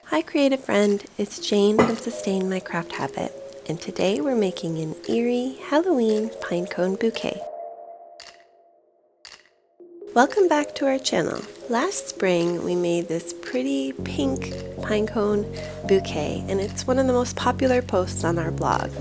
Hi creative friend, it's Jane from Sustain My Craft Habit, and today we're making an eerie Halloween pinecone bouquet. Welcome back to our channel. Last spring we made this pretty pink pinecone bouquet, and it's one of the most popular posts on our blog.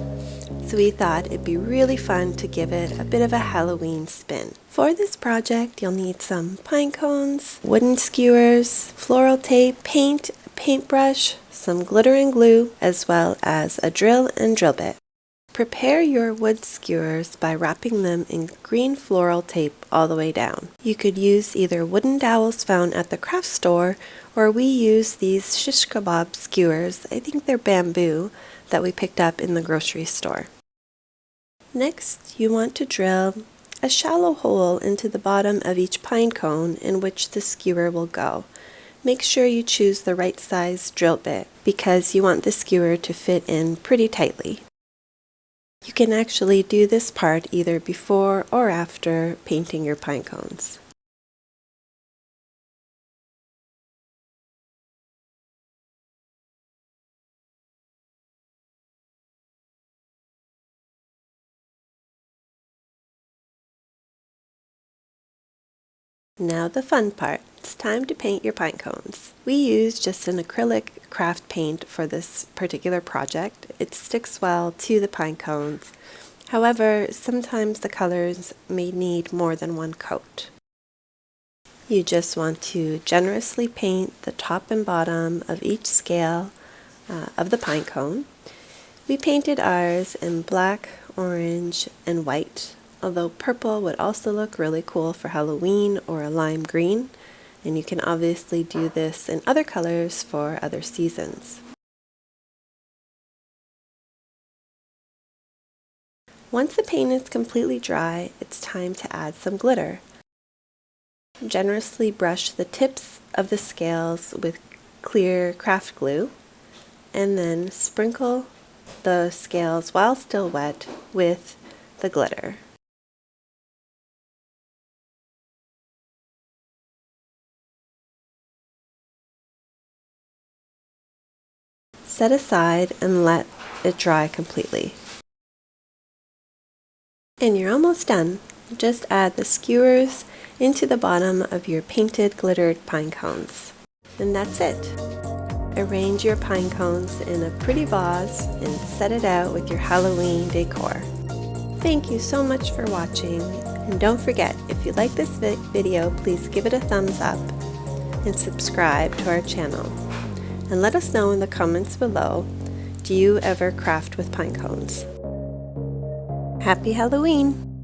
So we thought it'd be really fun to give it a bit of a Halloween spin. For this project you'll need some pine cones, wooden skewers, floral tape, paint, paintbrush, some glitter and glue, as well as a drill and drill bit. Prepare your wood skewers by wrapping them in green floral tape all the way down. You could use either wooden dowels found at the craft store, or we use these shish kebab skewers, I think they're bamboo, that we picked up in the grocery store. Next, you want to drill a shallow hole into the bottom of each pine cone in which the skewer will go. Make sure you choose the right size drill bit because you want the skewer to fit in pretty tightly. You can actually do this part either before or after painting your pine cones. Now the fun part. It's time to paint your pine cones. We used just an acrylic craft paint for this particular project. It sticks well to the pine cones. However, sometimes the colors may need more than one coat. You just want to generously paint the top and bottom of each scale of the pine cone. We painted ours in black, orange, and white. Although purple would also look really cool for Halloween, or a lime green, and you can obviously do this in other colors for other seasons. Once the paint is completely dry, it's time to add some glitter. Generously brush the tips of the scales with clear craft glue, and then sprinkle the scales while still wet with the glitter. Set aside and let it dry completely. And you're almost done. Just add the skewers into the bottom of your painted glittered pine cones. And that's it. Arrange your pine cones in a pretty vase and set it out with your Halloween decor. Thank you so much for watching, and don't forget, if you like this video, please give it a thumbs up and subscribe to our channel. And let us know in the comments below, do you ever craft with pine cones? Happy Halloween!